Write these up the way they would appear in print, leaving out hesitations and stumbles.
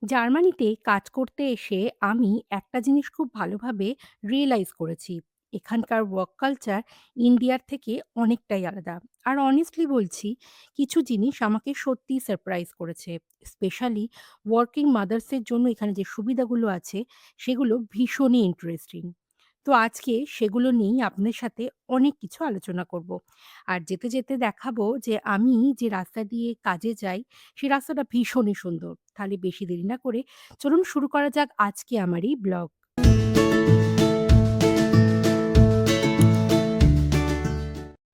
জার্মানিতে কাজ করতে এসে আমি একটা জিনিস খুব ভালোভাবে রিয়েলাইজ করেছি। এখানকার ওয়ার্ক কালচার ইন্ডিয়ার থেকে অনেকটাই আলাদা। আর অনেস্টলি বলছি, কিছু জিনিস আমাকে সত্যিই সারপ্রাইজ করেছে। স্পেশালি ওয়ার্কিং মাদার্সের জন্য এখানে যে সুবিধাগুলো আছে, সেগুলো ভীষণই ইন্টারেস্টিং। তো আজকে সেগুলো নিয়েই আপনার সাথে অনেক কিছু আলোচনা করব। আর যেতে, যেতে দেখাবো যে আমি যে রাস্তা দিয়ে কাজে যাই, সেই রাস্তাটা ভীষণই সুন্দর। তাহলে বেশি দেরি না করে চলুন শুরু করা যাক আজকে আমার এই ব্লগ।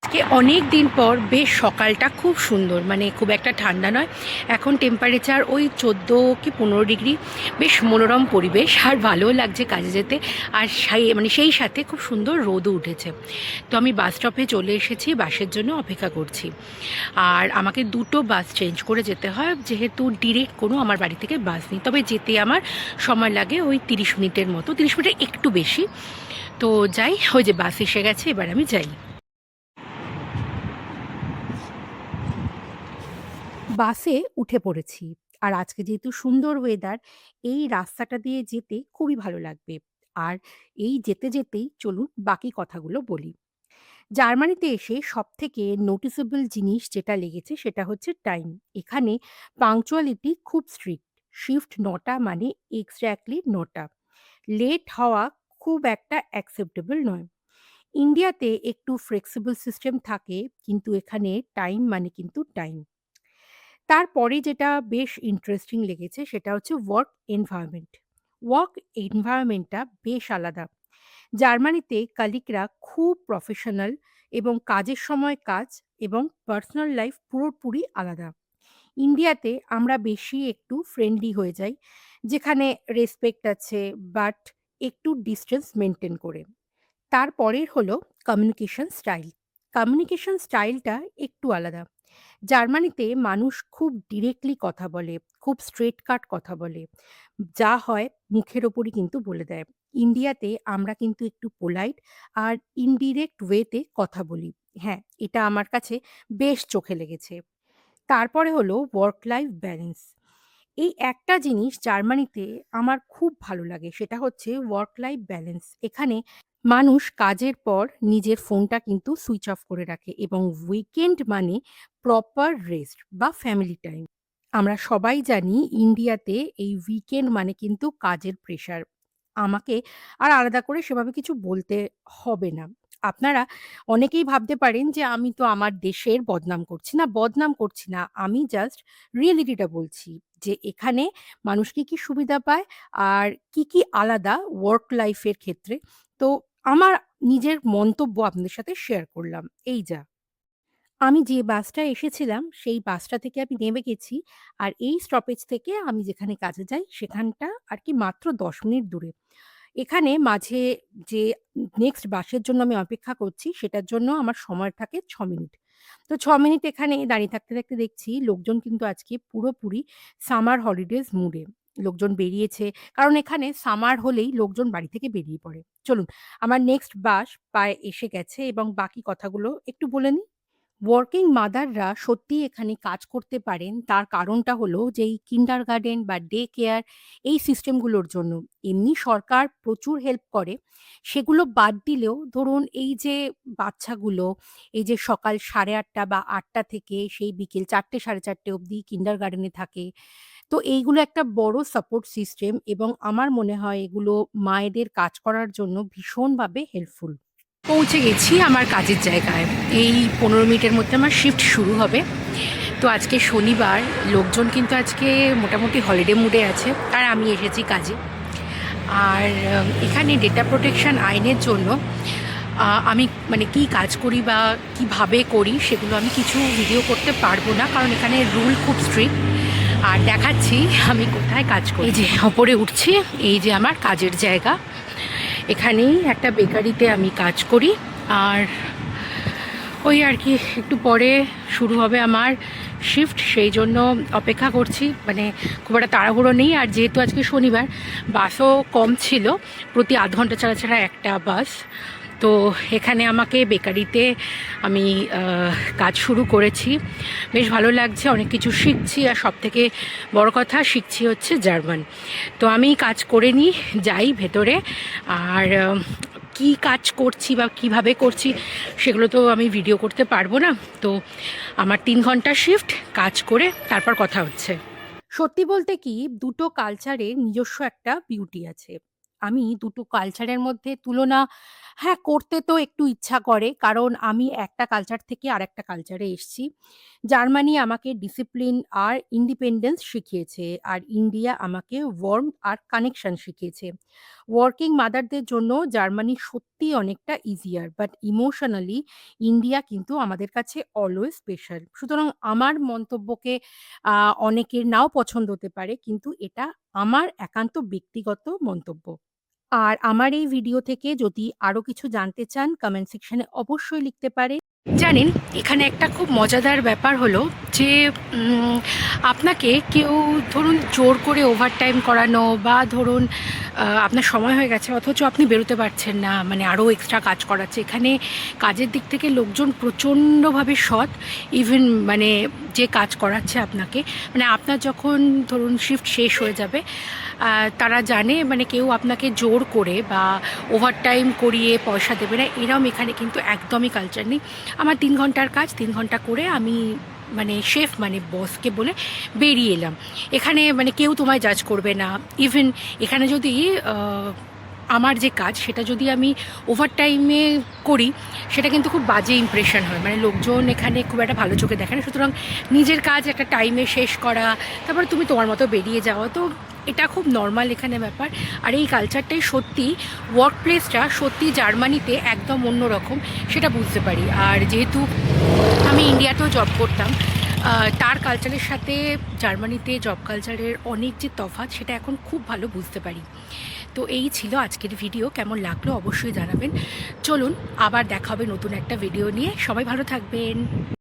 আজকে অনেকদিন পর বেশ সকালটা খুব সুন্দর, মানে খুব একটা ঠান্ডা নয়। এখন টেম্পারেচার ওই 14 কি 15 ডিগ্রি। বেশ মনোরম পরিবেশ আর ভালোও লাগছে কাজে যেতে। আর সেই সাথে খুব সুন্দর রোদও উঠেছে। তো আমি বাস স্টপে চলে এসেছি, বাসের জন্য অপেক্ষা করছি। আর আমাকে দুটো বাস চেঞ্জ করে যেতে হয়, যেহেতু ডিরেক্ট কোনো আমার বাড়ি থেকে বাস নেই। তবে যেতে আমার সময় লাগে ওই 30 মিনিটের মতো, 30 মিনিটের একটু বেশি। তো যাই, ওই যে বাস এসে গেছে, এবার আমি যাই। বাসে উঠে পড়েছি। আর আজকে যেহেতু সুন্দর ওয়েদার, এই রাস্তাটা দিয়ে যেতে খুবই ভালো লাগবে। আর এই যেতে, যেতেই চলুন বাকি কথাগুলো বলি। জার্মানিতে এসে সবথেকে নোটিসেবল জিনিস যেটা লেগেছে সেটা হচ্ছে টাইম। এখানে পাংচুয়ালিটি খুব স্ট্রিক্ট। শিফট ৯টা মানে এক্সাক্টলি ৯টা। লেট হওয়া খুব একটা অ্যাকসেপ্টেবল নয়। ইন্ডিয়াতে একটু ফ্লেক্সিবল সিস্টেম থাকে, কিন্তু এখানে টাইম মানে কিন্তু টাইম। তারপরে যেটা বেশ ইন্টারেস্টিং লেগেছে সেটা হচ্ছে ওয়ার্ক এনভায়রনমেন্ট। ওয়ার্ক এনভায়রনমেন্টটা বেশ আলাদা। জার্মানিতে কালিগরা খুব প্রফেশনাল এবং কাজের সময় কাজ এবং পার্সোনাল লাইফ পুরোপুরি আলাদা। ইন্ডিয়াতে আমরা বেশি একটু ফ্রেন্ডলি হয়ে যাই, যেখানে রেসপেক্ট আছে, বাট একটু ডিস্টেন্স মেনটেন করে। তারপরের হলো কমিউনিকেশন স্টাইল। কমিউনিকেশন স্টাইলটা একটু আলাদা। জার্মানিতে মানুষ খুব ডিরেক্টলি কথা বলে, খুব স্ট্রেট কাট কথা বলে। যা হয় মুখের ওপরই কিন্তু বলে দেয়। ইন্ডিয়াতে আমরা কিন্তু একটু পোলাইট আর ইনডিরেক্ট ওয়েতে কথা বলি। হ্যাঁ, এটা আমার কাছে বেশ চোখে লেগেছে। তারপরে হলো ওয়ার্ক লাইফ ব্যালেন্স। এই একটা জিনিস জার্মানিতে আমার খুব ভালো লাগে, সেটা হচ্ছে ওয়ার্ক লাইফ ব্যালেন্স। এখানে মানুষ কাজের পর নিজের ফোনটা কিন্তু সুইচ অফ করে রাখে এবং উইকেন্ড মানে প্রপার রেস্ট বা ফ্যামিলি টাইম। আমরা সবাই জানি ইন্ডিয়াতে এই উইকেন্ড মানে কিন্তু কাজের প্রেশার। আমাকে আর আলাদা করে সেভাবে কিছু বলতে হবে না। আপনারা অনেকেই ভাবতে পারেন যে আমি তো আমার দেশের বদনাম করছি। না, বদনাম করছি না। আমি জাস্ট রিয়েলিটিটা বলছি যে এখানে মানুষ কি সুবিধা পায় আর কি আলাদা ওয়ার্ক লাইফ এর ক্ষেত্রে। তো আমার নিজের মন্তব্য আপনাদের সাথে শেয়ার করলাম। এই যা। আমি যে বাসটায় এসেছিলাম, সেই বাসটা থেকে আমি নেমে গেছি। আর এই স্টপেজ থেকে আমি যেখানে কাজে যাই, সেখানটা আর কি মাত্র ১০ মিনিট দূরে। এখানে মাঝে যে নেক্সট বাসের জন্য আমি অপেক্ষা করছি, সেটার জন্য আমার সময় থাকে ৬ মিনিট। তো ৬ মিনিট এখানে দাঁড়িয়ে থাকতে, থাকতে দেখছি লোকজন কিন্তু আজকে পুরোপুরি সামার হলিডেজ মুডে। লোকজন বেরিয়েছে। কারণ এখানে সামার হলেই লোকজন বাড়ি থেকে বেরিয়ে পড়ে। চলুন, আমার নেক্সট বাস প্রায় এসে গেছে এবং বাকি কথাগুলো একটু বলে নিই। ওয়ার্কিং মাদাররা সত্যিই এখানে কাজ করতে পারেন, তার কারণটা হলো যে এই কিন্ডারগার্টেন বা ডে কেয়ার, এই সিস্টেমগুলোর জন্য। এমনি সরকার প্রচুর হেল্প করে। সেগুলো বাদ দিলেও ধরুন এই যে বাচ্চাগুলো, এই যে সকাল 8:30 বা 8টা থেকে সেই বিকেল 4টে 4:30 অবধি কিন্ডারগার্টেনে থাকে। তো এইগুলো একটা বড় সাপোর্ট সিস্টেম এবং আমার মনে হয় এগুলো মায়েদের কাজ করার জন্য ভীষণভাবে হেল্পফুল। পৌঁছে গেছি আমার কাজের জায়গায়। এই ১৫ মিনিটের মধ্যে আমার শিফট শুরু হবে। তো আজকে শনিবার, লোকজন কিন্তু আজকে মোটামুটি হলিডে মুডে আছে। আর আমি এসেছি কাজে। আর এখানে ডেটা প্রোটেকশন আইনের জন্য আমি মানে কী কাজ করি বা কীভাবে করি সেগুলো আমি কিছু ভিডিও করতে পারবো না, কারণ এখানে রুল খুব স্ট্রিক্ট। আর দেখাচ্ছি আমি কোথায় কাজ করি। এই যে ওপরে উঠছি, এই যে আমার কাজের জায়গা। এখানেই একটা বেকারিতে আমি কাজ করি। আর ওই আর কি একটু পরে শুরু হবে আমার শিফট, সেই জন্য অপেক্ষা করছি। মানে খুব একটা তাড়াহুড়ো নেই। আর যেহেতু আজকে শনিবার, বাসও কম ছিল, প্রতি আধ ঘন্টা ছাড়া ছাড়া একটা বাস। তো এখানে আমাকে বেকারিতে আমি কাজ শুরু করেছি। বেশ ভালো লাগছে, অনেক কিছু শিখছি, আর সবথেকে বড় কথা শিখছি হচ্ছে জার্মান। তো আমি কাজ করে নিই, যাই ভেতরে। আর কি কাজ করছি বা কিভাবে করছি সেগুলো তো আমি ভিডিও করতে পারবো না। তো আমার 3 ঘন্টার শিফট, কাজ করে তারপর কথা হচ্ছে। সত্যি বলতে কি, দুটো কালচারের নিজস্ব একটা বিউটি আছে। আমি দুটো কালচারের মধ্যে তুলনা, হ্যাঁ, করতে তো একটু ইচ্ছা করে। কারণ আমি একটা কালচার থেকে আরেকটা কালচারে এসছি। জার্মানি আমাকে ডিসিপ্লিন আর ইন্ডিপেন্ডেন্স শিখিয়েছে। আর ইন্ডিয়া আমাকে ওয়ার্মথ আর কানেকশন শিখিয়েছে। ওয়ার্কিং মাদারদের জন্য জার্মানি সত্যিই অনেকটা ইজিয়ার। বাট ইমোশনালি ইন্ডিয়া কিন্তু আমাদের কাছে অলওয়েজ স্পেশাল। সুতরাং আমার মন্তব্যকে অনেকের নাও পছন্দ হতে পারে, কিন্তু এটা আমার একান্ত ব্যক্তিগত মন্তব্য। আর আমার এই ভিডিও থেকে যদি আরো কিছু জানতে চান, কমেন্ট সেকশনে অবশ্যই লিখতে পারেন। জানেন, এখানে একটা খুব মজাদার ব্যাপার হলো যে আপনাকে কেউ ধরুন জোর করে ওভারটাইম করানো, বা ধরুন আপনার সময় হয়ে গেছে অথচ আপনি বেরোতে পারছেন না, মানে আরও এক্সট্রা কাজ করাচ্ছে। এখানে কাজের দিক থেকে লোকজন প্রচণ্ডভাবে সৎ। ইভেন মানে যে কাজ করাচ্ছে আপনাকে, মানে আপনার যখন ধরুন শিফট শেষ হয়ে যাবে, তারা জানে মানে কেউ আপনাকে জোর করে বা ওভারটাইম করিয়ে পয়সা দেবে না, এরম এখানে কিন্তু একদমই কালচার নেই। আমার 3 ঘন্টার কাজ 3 ঘন্টা করে আমি মানে শেফ মানে বসকে বলে বেরিয়ে এলাম। এখানে মানে কেউ তোমায় জাজ করবে না। ইভেন এখানে যদি আমার যে কাজ সেটা যদি আমি ওভারটাইমে করি, সেটা কিন্তু খুব বাজে ইমপ্রেশন হয়, মানে লোকজন এখানে খুব একটা ভালো চোখে দেখে না। সুতরাং নিজের কাজ একটা টাইমে শেষ করা, তারপরে তুমি তোমার মতো বেরিয়ে যাওয়া, তো এটা খুব নর্মাল এখানে ব্যাপার। আর এই কালচারটাই সত্যি, ওয়ার্ক প্লেসটা সত্যি জার্মানিতে একদম অন্যরকম, সেটা বুঝতে পারি। আর যেহেতু আমি ইন্ডিয়াতেও জব করতাম, তার কালচারের সাথে জার্মানিতে জব কালচারের অনেক যে তফাৎ, সেটা এখন খুব ভালো বুঝতে পারি। তো এই ছিল আজকের ভিডিও। কেমন লাগলো অবশ্যই জানাবেন। চলুন আবার দেখা হবে নতুন একটা ভিডিও নিয়ে। সবাই ভালো থাকবেন।